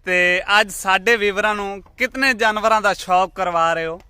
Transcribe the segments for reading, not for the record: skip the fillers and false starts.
ਤੇ ਅੱਜ ਸਾਡੇ ਵੀਵਰਾਂ ਨੂੰ ਕਿਤਨੇ ਜਾਨਵਰਾਂ ਦਾ ਸ਼ੌਕ ਕਰਵਾ ਰਹੇ ਹੋ?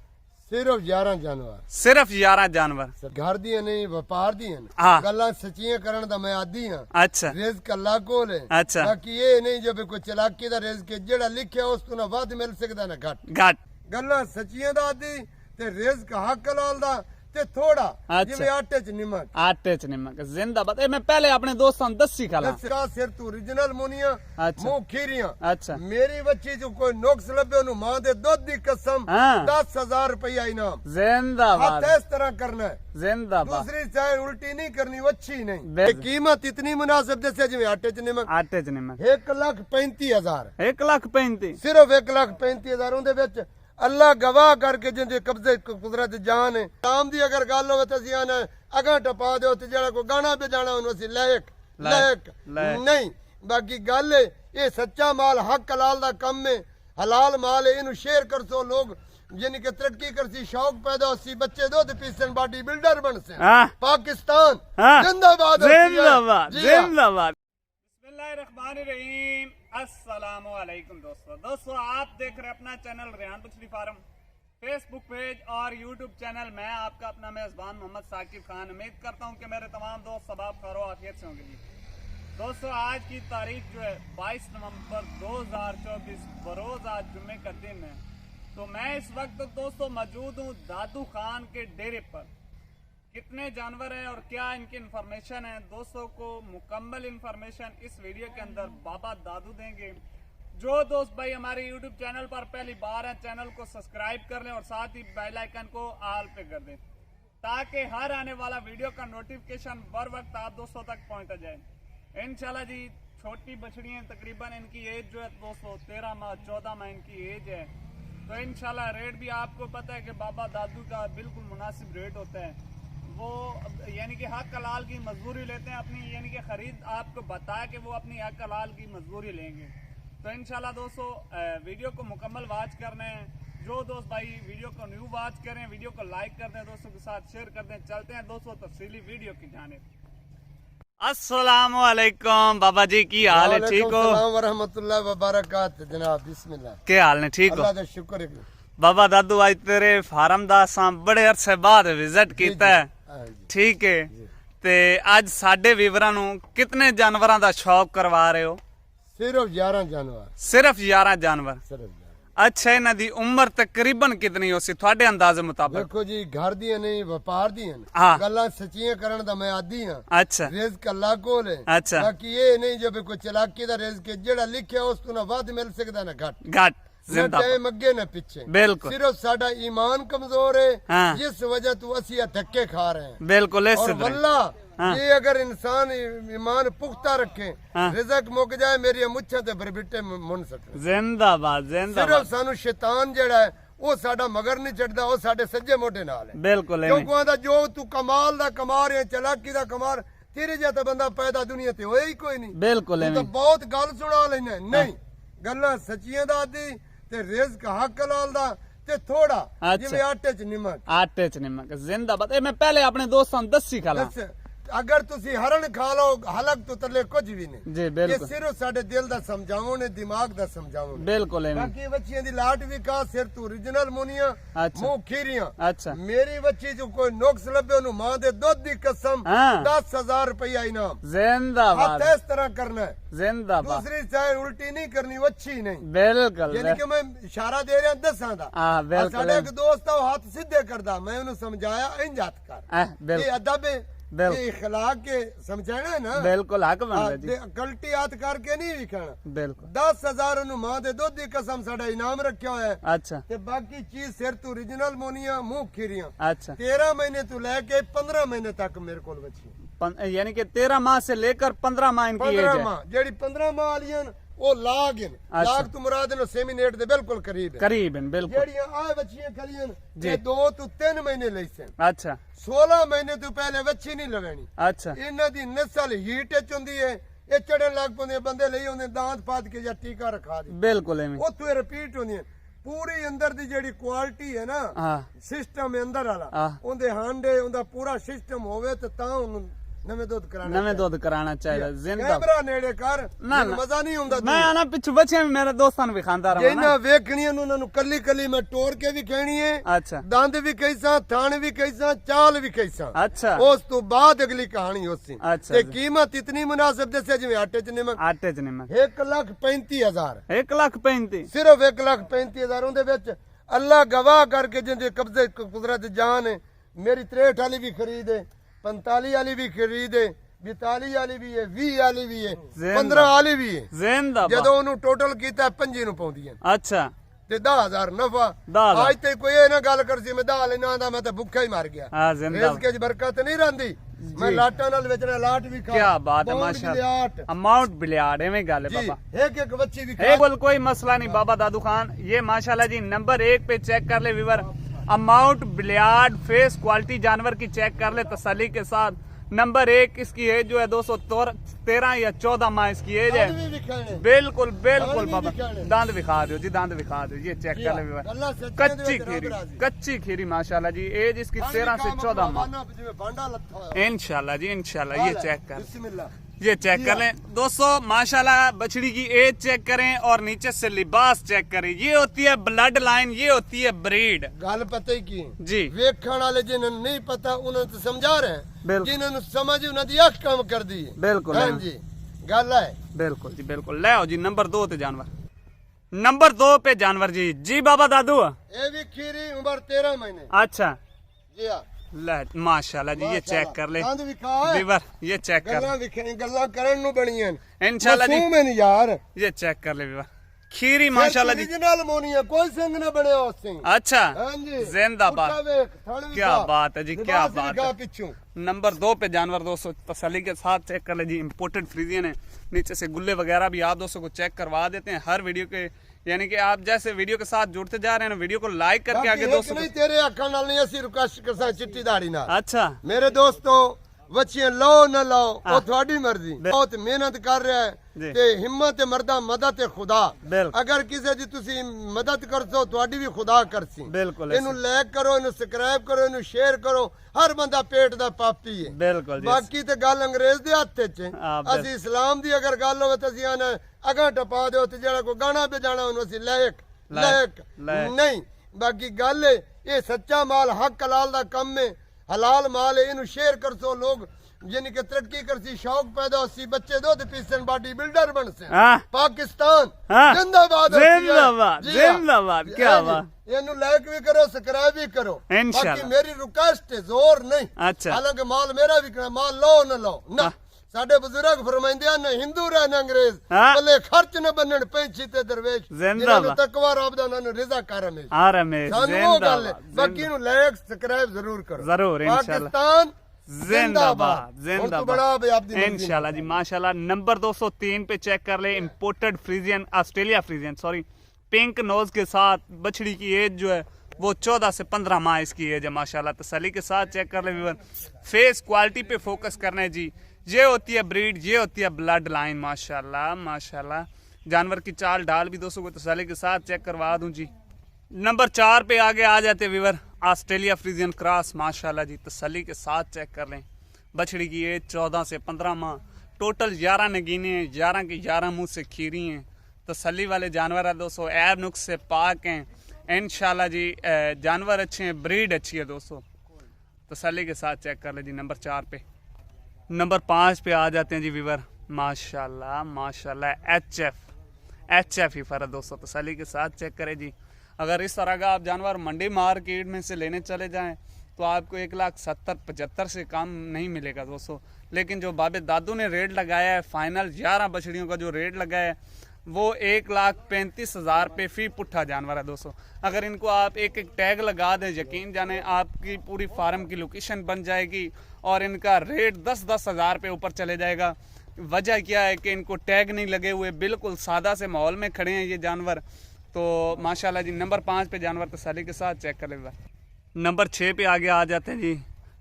ਸਿਰਫ 11 ਜਾਨਵਰ। ਸਿਰਫ 11 ਜਾਨਵਰ। घर ਦੀਆਂ ਨਹੀਂ ਵਪਾਰ ਦੀਆਂ ਹਾਂ। ਗੱਲਾਂ ਸੱਚੀਆਂ ਕਰਨ ਦਾ ਮੈਂ ਆਦੀ ਹਾਂ। ਅੱਛਾ ਰਿਜ਼ਕ ਅੱਲਾ ਕੋਲ ਹੈ। ਅੱਛਾ। ਬਾਕੀ ਇਹ ਨਹੀਂ ਜੋ ਕੋਈ ਚਲਾਕੀ ਦਾ ਰਿਜ਼ਕ ਹੈ, ਜਿਹੜਾ ਲਿਖਿਆ ਉਸ ਤੋਂ ਨਾ ਵੱਧ ਮਿਲ ਸਕਦਾ ਨਾ ਘੱਟ। ਘੱਟ। ਗੱਲਾਂ ਸੱਚੀਆਂ ਦਾ ਆਦੀ ਤੇ ਰਿਜ਼ਕ ਹੱਕ ਹਲਾਲ ਦਾ ਤੇ ਥੋੜਾ ਜਿਵੇਂ ਆਟੇ ਚ ਨਮਕ। ਆਟੇ ਚ ਨਮਕ ਜ਼ਿੰਦਾਬਾਦ। ਇਹ ਮੈਂ ਪਹਿਲੇ ਆਪਣੇ ਦੋਸਤਾਂ ਨੂੰ ਦੱਸੀ ਖਲਾ। ਦੱਸਾ ਸਿਰ ਤੂੰ origignal ਮੋਨੀਆਂ ਮੂੰਹ ਖੀਰੀਆਂ। ਅੱਛਾ ਮੇਰੀ ਬੱਚੀ ਚ ਕੋਈ ਨੁਕਸ ਲੱਭੇ ਉਹਨੂੰ ਮਾਂ ਦੇ ਦੁੱਧ ਦੀ ਕਸਮ 10,000 रुपया इनाम। ਜ਼ਿੰਦਾਬਾਦ। इस तरह करना है। ਜ਼ਿੰਦਾਬਾਦ। दूसरी चाहे उल्टी नहीं करनी, वो अच्छी नहीं। कीमत इतनी मुनासिब जैसे जिਵੇਂ आटे च नमक। आटे च नमक 1,35,000। 1,35,000 सिर्फ 1,35,000 ਉਹਦੇ ਵਿੱਚ ਅੱਲਾ ਗਵਾਹ ਕਰਕੇ ਜਿੰਦੇ ਕਬਜ਼ੇ ਕੁਦਰਤ ਜਾਨ ਹੈ। ਸ਼ਾਮ ਦੀ ਅਗਰ ਗੱਲ ਹੋਵੇ ਤਾਂ ਅਸੀਂ ਆਨੇ ਅਗਾ ਟਪਾ ਦਿਓ ਤੇ ਜਿਹੜਾ ਕੋਈ ਗਾਣਾ ਵੀ ਜਾਣਾ ਉਹਨੂੰ ਅਸੀਂ ਲਾਇਕ ਨਹੀਂ। ਬਾਕੀ ਗੱਲ ਹੈ ਇਹ ਸੱਚਾ ਮਾਲ ਹੱਕ ਹਲਾਲ ਦਾ ਕੰਮ ਹੈ, ਹਲਾਲ ਮਾਲ ਹੈ। ਇਹਨੂੰ ਸ਼ੇਅਰ ਕਰਸੋ ਲੋग यानी कि तरक्की करसी, शौक पैदा होसी, बच्चे दूध पीसन, बॉडी बिल्डर बन से। पाकिस्तान जिंदाबाद जिंदाबाद जिंदाबाद। बिस्मिल्लाहिर्रहमानिर्रहीम। अस्सलाम वालेकुम दोस्तों आप देख रहे हैं अपना चैनल रेहान बछड़ी फार्म, फेसबुक पेज और यूट्यूब चैनल। मैं आपका अपना मेजबान मोहम्मद साकिब खान। उम्मीद करता हूँ कि मेरे तमाम दोस्त सबाब खैरो आफियत से होंगे। दोस्तों आज की तारीख जो है 22 नवंबर 2024 बरोज आज जुम्मे का दिन है। तो मैं इस वक्त दोस्तों मौजूद हूँ दादू खान के डेरे पर। कितने जानवर हैं और क्या इनकी इंफॉर्मेशन है दोस्तों को मुकम्मल इंफॉर्मेशन इस वीडियो के अंदर बाबा दादू देंगे। जो दोस्त भाई हमारे यूट्यूब चैनल पर पहली बार है चैनल को सब्सक्राइब कर लें और साथ ही बेल आइकन को ऑल पे कर दें ताकि हर आने वाला वीडियो का नोटिफिकेशन बर वक्त आप दोस्तों तक पहुंच जाए इंशाल्लाह जी। छोटी बछड़ियाँ तकरीबन इनकी एज जो है दोस्तों 13 माह 14 माह इनकी एज है। तो इंशाल्लाह रेट भी आपको पता है कि बाबा दादू का बिल्कुल मुनासिब रेट होता है। वो यानी कि हक हलाल की मजदूरी लेते हैं अपनी, यानी कि खरीद आपको बताया कि वो अपनी हक हलाल की मजदूरी लेंगे। तो इंशाल्लाह दोस्तों वीडियो को मुकम्मल वॉच करना है। जो दोस्त भाई वीडियो को न्यू वॉच करें, वीडियो को लाइक कर दें, दोस्तों के साथ शेयर कर दें। चलते हैं दोस्तों तफसीली वीडियो की जानिब। अस्सलामु अलैकुम बाबा जी, की हाल है? ठीक हो? वरहमतुल्लाह वबरकात जनाब। बिस्मिल्लाह। के हाल ने? ठीक हो? अल्लाह दा शुक्र है। बाबा दादू आज तेरे फार्म दा असां बड़े अरसे बाद विजिट कीता है। ठीक है ते आज साडे ਵੀਵਰਾਂ ਨੂੰ कितने जानवरां दा शौक करवा रहे हो? सिर्फ 11 जानवर। सिर्फ 11 जानवर। सिर्फ। अच्छा इन्हां दी उम्र तकरीबन कितनी हो सी ਤੁਹਾਡੇ ਅੰਦਾਜ਼ੇ ਮੁਤਾਬਕ? देखो जी घर ਦੀਆਂ ਨਹੀਂ ਵਪਾਰ ਦੀਆਂ ਗੱਲਾਂ ਸੱਚੀਆਂ ਕਰਨ ਦਾ ਮੈਂ ਆਦੀ ਹਾਂ। ਅੱਛਾ ਰਿਜ਼ਕ ਅੱਲਾ ਕੋਲ ਹੈ। ਅੱਛਾ ਬਾਕੀ ਇਹ ਨਹੀਂ ਜੋ ਕੋਈ ਚਲਾਕੀ ਦਾ ਰਿਜ਼ਕ ਹੈ, ਜਿਹੜਾ ਲਿਖਿਆ ਉਸ ਤੋਂ ਨਾ ਵੱਧ ਮਿਲ ਸਕਦਾ ਨਾ ਘੱਟ। ਘੱਟ। जिंदाबाद ਅੱਗੇ ਨਾ ਪਿੱਛੇ। बिल्कुल। सिर्फ साडा ईमान कमजोर है जिस वजह तू ਅਸੀਂ ਆ ਧੱਕੇ खा रहे हैं। बिल्कुल। और वल्ला ये अगर इंसान ईमान पुख्ता रखे रिजक मुक जाए मेरी मुच्छां ते बरबिटे मुन सकते। जिंदाबाद जिंदाबाद। सिर्फ सानू शैतान जेड़ा है वो साडा मगर नहीं चढ़दा, वो साडे सज्जे मोटे नाल है। बिल्कुल। क्योंकि आंदा जो तू कमाल दा कमा रहे चलाकी दा कमा तेरे जैसा बंदा पैदा दुनिया ते होया ही कोई नहीं। बिल्कुल। तो बहुत गल सुना लेना नहीं गल्लां सच्चियां दा दी ते रिज़्क हक हलाल दा ते थोड़ा जिवें आटे च नमक। आटे च नमक। जिंदाबाद। ए मैं पहले अपने दोस्तां ਨੂੰ ਦੱਸੀ ਖਲਾ। अगर तुसी हरण खा लो हलक तो तले कुछ भी नहीं जी। ये बिल्कुल। सिर्फ साडे दिल दा समझावो ने दिमाग दा समझावो। बिल्कुल। बाकी बच्चियां दी लाट भी का सिर तू ओरिजिनल मोनिया मुंह खीरियां। अच्छा मेरी बच्ची जो कोई नुक्स लभे ओनु मां दे दुध दी कसम 10,000 रुपया इनाम। जिंदाबाद। इस तरह करना है। जिंदाबाद। दूसरी चाहे उल्टी नहीं करनी, वो अच्छी नहीं। बिल्कुल। यानी कि मैं इशारा दे रहा 10 दा। साडे एक दोस्त है हाथ सीधे करदा, मैं उन्हें समझाया इंज हाथ कर। ये अदब है, ये इखलाक के समझाना है ना। बिल्कुल हक बनदा जी। गलती हाथ करके नहीं विखना। बिल्कुल। 10,000 नु मां दे दुध दी कसम साडा इनाम रखा होया है। अच्छा ते बाकी चीज सिर तू ओरिजिनल मोनिया मुंह खीरियां। अच्छा 13 महीने तू लेके 15 महीने तक मेरे कोल बची। यानी कि 13 माह से लेकर 15 माह इनकी एज है। 15 माह जेडी 15 माह वालियां वो लाग हैं। लाग तो मुराद है सेमिनेट दे बिल्कुल करीब है। करीब है बिल्कुल। जेडियां आ बच्चियां खलियां ये 2 तो 3 महीने लई सन। अच्छा 16 महीने तो पहले बच्ची नहीं लगनी। अच्छा इन्हां दी नस्ल हीट च हुंदी है, ये चढ़न लग पौंदे बंदे लई आउंदे दांत पाद के या टीका रखा दे। बिल्कुल एवें उत्थे रिपीट हुंदी पूरी अंदर दी जेडी क्वालिटी है ना सिस्टम अंदर वाला उंदे हांडे उंदा पूरा सिस्टम होवे ते तां नवे दूध कराना नवे दुध कराना चाहिए जिंदा कैमरा नेड़े कर ना मजा नहीं आਉਂਦਾ मैं आना पिछू बच्चे मेरे दोस्तां भी खांदा रहा जिन्ना वेखणी ਉਹਨਾਂ ਨੂੰ ਕੱਲੀ ਕੱਲੀ ਮੈਂ ਤੋੜ ਕੇ ਵੀ ਕਹਿਣੀ ਹੈ अच्छा ਦੰਦ ਵੀ ਕੈਸਾ ਥਣ ਵੀ ਕੈਸਾ ਚਾਲ ਵੀ ਕੈਸਾ अच्छा ਉਸ ਤੋਂ ਬਾਅਦ ਅਗਲੀ ਕਹਾਣੀ ਉਸੇ अच्छा ਤੇ ਕੀਮਤ ਇਤਨੀ ਮੁਨਾਸਿਬ ਦੱਸਿਆ ਜਿਵੇਂ ਆਟੇ 'ਚ ਨਮਕ आटे च नमक 1,35,000 1,35,000 ਸਿਰਫ 1,35,000 ਉਹਦੇ ਵਿੱਚ ਅੱਲਾ ਗਵਾਹ ਕਰਕੇ ਜਿੰਦੇ ਕਬਜ਼ੇ ਕੁਦਰਤ ਜਾਨ ਹੈ ਮੇਰੀ 63 ਵਾਲੀ ਵੀ ਖਰੀਦ ਹੈ 45 ਵਾਲੀ ਵੀ ਖਰੀਦ ਹੈ 42 ਵਾਲੀ ਵੀ ਹੈ 20 ਵਾਲੀ ਵੀ ਹੈ 15 ਵਾਲੀ ਵੀ ਹੈ जिंदाबाद ਜਦੋਂ ਉਹਨੂੰ ਟੋਟਲ ਕੀਤਾ 5 ਨੂੰ ਪਾਉਂਦੀਆਂ अच्छा ਤੇ 10,000 ਨਫਾ 10,000 ਅੱਜ ਤੇ ਕੋਈ ਇਹ ਨਾ ਗੱਲ ਕਰਸੀ ਮੈਂ 10 ਲੈਣਾ ਦਾ ਮੈਂ ਤਾਂ ਭੁੱਖਾ ਹੀ ਮਰ ਗਿਆ हाँ जिंदाबाद ਰਿਜ਼ਕ 'ਚ ਬਰਕਤ ਨਹੀਂ ਰਹਿੰਦੀ ਮੈਂ ਲਾਟਾਂ ਨਾਲ ਵੇਚਣਾ ਲਾਟ ਵੀ ਖਾ क्या बात है पौंड माशाल्लाह बिलियाट। अमाउंट बिलियाड है गल है जी बाबा एक एक बच्ची भी है बोल कोई मसला नहीं बाबा दादू खान ये माशाल्लाह जी नंबर 1 पे चेक कर ले व्यूअर अमाउंट बिलियाड फेस क्वालिटी जानवर की चेक कर ले तसल्ली के साथ नंबर 1 इसकी एज जो है 213 या 14 माह इसकी एज है भी विखाने बिल्कुल बिल्कुल दांत भी बाबा दिखाने। दांत दिखा दो जी दांत दिखा दो ये चेक कर ले व्यूअर अल्लाह सच्चे कच्ची दे खीरी राजी। कच्ची खीरी माशाल्लाह जी एज इसकी 13 से 14 माह जिਵੇਂ भांडा लत्था होया। इंशाल्लाह जी इंशाल्लाह ये चेक कर बिस्मिल्लाह ये चेक कर लें दोस्तों माशाल्लाह बछड़ी की एज चेक करें और नीचे से लिबास चेक करें ये होती है ब्लड लाइन ये होती है ब्रीड ਗੱਲ ਪਤਾ ਹੀ ਕੀ जी ਵੇਖਣ ਵਾਲੇ ਜਿਨ੍ਹਾਂ ਨੂੰ ਨਹੀਂ ਪਤਾ ਉਹਨਾਂ ਨੂੰ ਤਾਂ ਸਮਝਾ ਰਹੇ बिल्कुल ਜਿਨ੍ਹਾਂ ਨੂੰ ਸਮਝ ਉਹਨਾਂ ਦੀ ਅੱਖ ਕੰਮ ਕਰਦੀ ਹੈ बिल्कुल ਹਾਂਜੀ ਗੱਲ ਹੈ बिल्कुल जी बिल्कुल ले आओ जी नंबर 2 पे जानवर नंबर 2 पे जानवर जी जी बाबा दादू ਇਹ ਵੀ ਖੀਰੀ ਉਮਰ 13 ਮਹੀਨੇ अच्छा ਜੀ ਆ ले माशाल्लाह जी ये चेक कर ले ਦੰਦ ਵੀ ਖਾ ਹੈ लीवर ये चेक कर ਗੱਲਾਂ ਵਿਖੇ ਗੱਲਾਂ ਕਰਨ ਨੂੰ ਬਣੀਆਂ ਨੇ इंशाल्लाह जी ਮਾਸੂਮ ਹੈ ਨੀ ਯਾਰ ये चेक कर ले लीवर खीरी माशाल्लाह जी ओरिजिनल मोनिया कोई सिंह ना बने हो सिंह अच्छा ਹਾਂਜੀ जिंदाबाद पुट्ठा वेख, थन भी क्या खा, बात है जी क्या लिबास भी बात खा है पिछू नंबर 2 पे जानवर दोस्तों तसल्ली के साथ चेक कर ले जी इम्पोर्टेड फ्रीजियन है नीचे से गुल्ले वगैरह भी आप दोस्तों को चेक करवा देते हैं हर वीडियो के यानी कि आप जैसे वीडियो के साथ जुड़ते जा रहे हैं ना वीडियो को लाइक करके आगे दोस्तों नहीं तेरे अखा नाल नहीं ਅਸੀਂ ਰਿਕਵੈਸਟ ਕਰਦਾ ਚਿੱਟੀ ਦਾੜੀ ਨਾਲ अच्छा ਮੇਰੇ ਦੋਸਤੋ ਬੱਚੀਆਂ ਲਓ ਨਾ ਲਓ ਉਹ ਤੁਹਾਡੀ ਮਰਜ਼ੀ ਬਹੁਤ ਮਿਹਨਤ ਕਰ ਰਿਹਾ ਜੀ। ਹੈ ਤੇ ਹਿੰਮਤ ਤੇ ਮਰਦਾ ਮਦਦ ਤੇ ਖੁਦਾ ਬਿਲਕੁਲ। ਅਗਰ ਕਿਸੇ ਦੀ ਤੁਸੀਂ ਮਦਦ ਕਰਸੋ ਤੁਹਾਡੀ ਵੀ ਖੁਦਾ ਕਰਸੀ बिल्कुल ਇਹਨੂੰ ਲਾਈਕ ਕਰੋ ਇਹਨੂੰ ਸਬਸਕ੍ਰਾਈਬ ਕਰੋ ਇਹਨੂੰ ਸ਼ੇਅਰ ਕਰੋ ਹਰ ਬੰਦਾ ਪੇਟ ਦਾ ਪਾਪੀ ਹੈ बिल्कुल जी ਬਾਕੀ ਤੇ ਗੱਲ ਅੰਗਰੇਜ਼ ਦੇ ਹੱਥ 'ਚ ਹੈ। ਹਾਂ, ਬਿਲਕੁਲ। ਅਸੀਂ ਇਸਲਾਮ ਦੀ ਅਗਰ ਗੱਲ ਹੋਵੇ ਤਾਂ ਅਸੀਂ ਆਨੇ ਅਗਾਂ ਟਪਾ ਦਿਓ ਤੇ ਜਿਹੜਾ ਕੋਈ ਗਾਣਾ ਵਜਾਣਾ ਉਹਨੂੰ ਅਸੀਂ ਲਾਇਕ ਲਾਇਕ। ਨਹੀਂ ਬਾਕੀ ਗੱਲ ਹੈ ਇਹ ਸੱਚਾ ਮਾਲ ਹੱਕ ਹਲਾਲ ਦਾ ਕੰਮ ਹੈ ਹਲਾਲ ਮਾਲ ਹੈ ਇਹਨੂੰ ਸ਼ੇਅਰ ਕਰਸੋ ਲੋਕ यानी कि तरक्की करसी शौक पैदा होसी बच्चे दुध पीसन बॉडी बिल्डर बन से हाँ पाकिस्तान हाँ जिंदाबाद जिंदाबाद जिंदाबाद क्या बात ਇਹਨੂੰ ਲਾਈਕ ਵੀ ਕਰੋ ਸਬਸਕ੍ਰਾਈਬ ਵੀ ਕਰੋ इंशाल्लाह ਬਾਕੀ ਮੇਰੀ ਰਿਕੁਐਸਟ ਹੈ ਜ਼ੋਰ ਨਹੀਂ अच्छा ਹਾਲਾਂਕਿ ਮਾਲ ਮੇਰਾ ਵੀ ਕਿਹੜਾ ਮਾਲ ਲਓ ਨਾ ਲਓ ਨਾ ਸਾਡੇ ਬਜ਼ੁਰਗ ਫਰਮਾਉਂਦੇ ਹਨ ਹਿੰਦੂ ਰਹਿਣ ਅੰਗਰੇਜ਼ ਹਾਂ। ਭਲੇ ਖਰਚ ਨਾ ਬੰਨਣ ਪੈਂਛੀ ਤੇ ਦਰਵੇਸ਼ ਜ਼ਿੰਦਾਬਾਦ। ਜਿਹਨਾਂ ਨੂੰ ਤਕਵਾ ਰੱਬ ਦਾ ਉਹਨਾਂ ਨੂੰ ਰਿਜ਼ਾ ਕਰ ਹਮੇਸ਼ਾ आ रमेश ਸਾਨੂੰ ਉਹ ਗੱਲ ਹੈ जिंदाबाद ਬਾਕੀ ਨੂੰ ਲਾਈਕ ਸਬਸਕ੍ਰਾਈਬ ਜ਼ਰੂਰ ਕਰੋ जरूर इंशाल्लाह ਪਾਕਿस्तान जिंदाबाद ਹੁਣ ਤੂੰ जिंदाबाद ਬੜਾ ਬਈ ਆਪਦੀ ਮਰਜ਼ੀ ਨਾਲ। इंशाल्लाह जी माशाल्लाह नंबर 203 पे चेक कर ले imported Friesian Australia Friesian sorry pink nose के साथ बछड़ी की एज जो है वो 14 से 15 माह इसकी एज है माशाल्लाह तसल्ली के साथ चेक कर ले व्यूअर फेस क्वालिटी पे फोकस करना है जी ये होती है ब्रीड ये होती है ब्लड लाइन माशाल्लाह माशाल्लाह जानवर की चाल ढाल भी दोस्तों को तसल्ली के साथ चेक करवा दूं जी नंबर 4 पे आगे आ जाते व्यूअर ऑस्ट्रेलिया फ्रीजियन क्रॉस माशाल्लाह जी तसल्ली के साथ चेक कर लें बछड़ी की एज 14 से 15 माह टोटल 11 नगीने हैं 11 के 11 मुंह से खीरी हैं तसल्ली वाले जानवर है दोस्तों ऐब नुक्स से पाक हैं इंशाल्लाह जी जानवर अच्छे हैं ब्रीड अच्छी है दोस्तों तसल्ली के साथ चेक कर ले जी नंबर 4 पे नंबर 5 पे आ जाते हैं जी व्यूअर माशाल्लाह माशाल्लाह एचएफ ही फर दोस्तों तसल्ली के साथ चेक करें जी अगर इस तरह का आप जानवर मंडी मार्केट में से लेने चले जाएं तो आपको 1,70,75 से कम नहीं मिलेगा दोस्तों लेकिन जो बाबे दादू ने रेट लगाया है फाइनल 11 बछड़ियों का जो रेट लगाया है वो 1,35,000 पे फी पुट्ठा जानवर है दोस्तों अगर इनको आप एक एक टैग लगा दें यकीन जाने आपकी पूरी फार्म की लोकेशन बन जाएगी और इनका रेट 10-10 हज़ार पे ऊपर चले जाएगा वजह क्या है कि इनको टैग नहीं लगे हुए बिल्कुल सादा से माहौल में खड़े हैं ये जानवर तो माशाल्लाह जी नंबर 5 पे जानवर तसल्ली के साथ चेक कर लेगा नंबर 6 पे आगे आ जाते हैं जी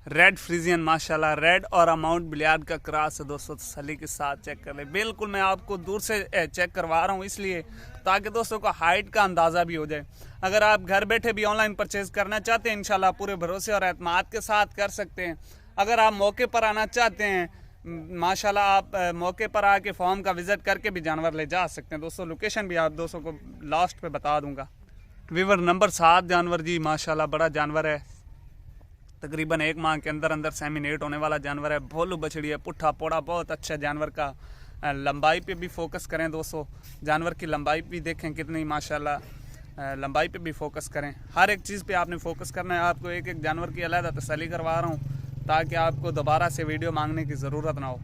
रेड फ्रीजियन माशाल्लाह रेड और अमाउंट बिलियार्ड का क्रॉस है दोस्तों तसल्ली के साथ चेक कर ले बिल्कुल मैं आपको दूर से चेक करवा रहा हूँ इसलिए ताकि दोस्तों को हाइट का अंदाज़ा भी हो जाए अगर आप घर बैठे भी ऑनलाइन परचेज करना चाहते हैं इंशाल्लाह पूरे भरोसे और एतमाद के साथ कर सकते हैं अगर आप मौके पर आना चाहते हैं, माशाल्लाह आप मौके पर आके फार्म का विजिट करके भी जानवर ले जा सकते हैं दोस्तों। लोकेशन भी आप दोस्तों को लास्ट पे बता दूंगा। वीवर नंबर 7 जानवर जी माशाल्लाह बड़ा जानवर है, तकरीबन 1 माह के अंदर अंदर सेमिनेट होने वाला जानवर है। भोलू बछड़ी है, पुट्ठा पोड़ा बहुत अच्छा जानवर का। लंबाई पे भी फोकस करें दोस्तों, जानवर की लंबाई भी देखें कितनी माशाल्लाह, लंबाई पे भी फोकस करें। हर एक चीज़ पे आपने फोकस करना है। आपको एक एक जानवर की अलग तसल्ली करवा रहा हूँ ताकि आपको दोबारा से वीडियो मांगने की ज़रूरत ना हो।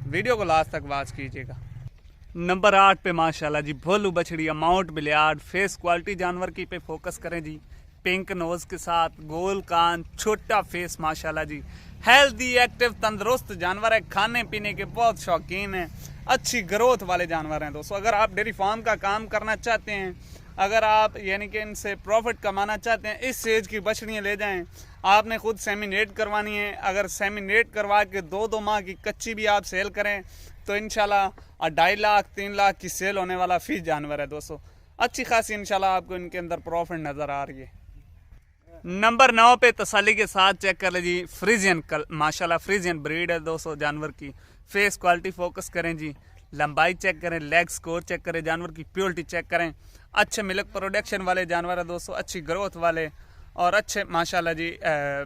वीडियो को लास्ट तक वॉच कीजिएगा। नंबर 8 पे माशाल्लाह जी भोलू बछड़ी, माउंट बिलियार्ड। फेस क्वालिटी जानवर की पे फोकस करें जी, पिंक नोज के साथ, गोल कान, छोटा फेस माशाल्लाह जी। हेल्दी एक्टिव तंदुरुस्त जानवर है, खाने पीने के बहुत शौकीन है, अच्छी ग्रोथ वाले जानवर हैं दोस्तों। अगर आप डेयरी फार्म का काम करना चाहते हैं, अगर आप यानी कि इनसे प्रॉफिट कमाना चाहते हैं, इस एज की बछड़ियाँ ले जाएं। आपने खुद सेमिनेट करवानी है, अगर सेमिनेट करवा के 2-2 माह की कच्ची भी आप सेल करें तो इंशाल्लाह 2.5 लाख 3 लाख की सेल होने वाला फीस जानवर है दोस्तों। अच्छी खासी इंशाल्लाह आपको इनके अंदर प्रॉफिट नज़र आ रही है। नंबर 9 पे तसल्ली के साथ चेक कर लीजिए, फ्रीजियन माशाल्लाह फ्रीजियन ब्रीड है दोस्तों जानवर की। फेस क्वालिटी फोकस करें जी, लंबाई चेक करें, लेग स्कोर चेक करें, जानवर की प्योरिटी चेक करें। अच्छे मिल्क प्रोडक्शन वाले जानवर है दोस्तों, अच्छी ग्रोथ वाले और अच्छे माशाल्लाह जी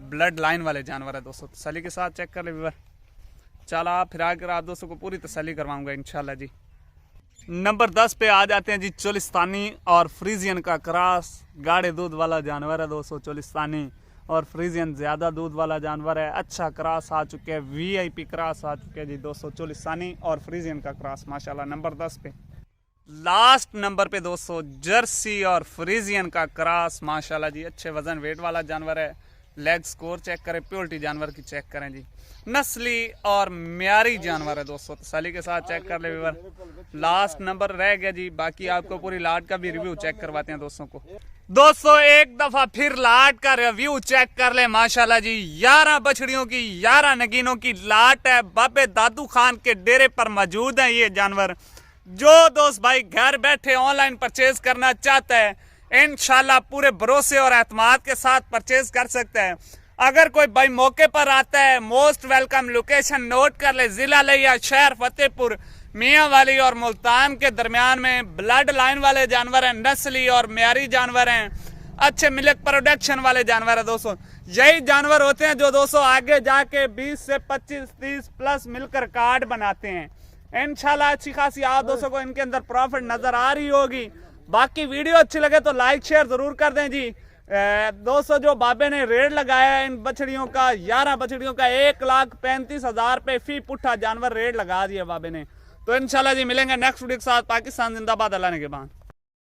ब्लड लाइन वाले जानवर है दोस्तों। तसल्ली के साथ चेक कर ले व्यूअर। चला फिर आकर आप दोस्तों को पूरी तसल्ली करवाऊंगा इंशाल्लाह जी। नंबर 10 पे आ जाते हैं जी, चोलिस्तानी और फ्रीजियन का क्रॉस। गाढ़े दूध वाला जानवर है दोस्तों, चोलिस्तानी और फ्रीजियन ज़्यादा दूध वाला जानवर है। अच्छा क्रॉस आ चुके हैं, VIP क्रॉस आ चुके हैं जी दोस्तों, चोलिस्तानी और फ्रीजियन का क्रॉस माशाल्लाह। नंबर 10 पे लास्ट नंबर पे दोस्तों जर्सी और फ्रीजियन का क्रॉस माशाल्लाह जी। अच्छे वजन वेट वाला जानवर है, लेग स्कोर चेक करें, प्योरिटी जानवर की चेक करें जी। नस्ली और म्यारी जानवर है दोस्तों, तसल्ली के साथ चेक कर ले व्यूअर। लास्ट नंबर रह गया जी, बाकी आपको पूरी लाट का भी रिव्यू चेक करवाते हैं दोस्तों को। दोस्तों एक दफा फिर लाट का रिव्यू चेक कर ले माशाल्लाह जी। 11 बछड़ियों की 11 नगीनों की लाट है, बाबे दादू खान के डेरे पर मौजूद है ये जानवर। जो दोस्त भाई घर बैठे ऑनलाइन परचेज करना चाहता है, इंशाल्लाह पूरे भरोसे और एतमाद के साथ परचेज कर सकता है। अगर कोई भाई मौके पर आता है, मोस्ट वेलकम। लोकेशन नोट कर ले, जिला लिया, शहर फतेहपुर, मियाँ वाली और मुल्तान के दरमियान में। ब्लड लाइन वाले जानवर हैं, नस्ली और म्यारी जानवर हैं, अच्छे मिल्क प्रोडक्शन वाले जानवर है दोस्तों। यही जानवर होते हैं जो दोस्तों आगे जाके 20 से 25-30 प्लस मिलकर कार्ड बनाते हैं। इंशाल्लाह अच्छी खासी आप दोस्तों को इनके अंदर प्रॉफिट नजर आ रही होगी। बाकी वीडियो अच्छी लगे तो लाइक शेयर जरूर कर दें जी। दोस्तों जो बाबे ने रेट लगाया है इन बछड़ियों का, 11 बछड़ियों का 1,35,000 पे फी पुट्ठा जानवर रेट लगा दिया बाबे ने। तो इंशाल्लाह जी मिलेंगे नेक्स्ट वीडियो के साथ। पाकिस्तान जिंदाबाद, अल्लाह ने के बाद।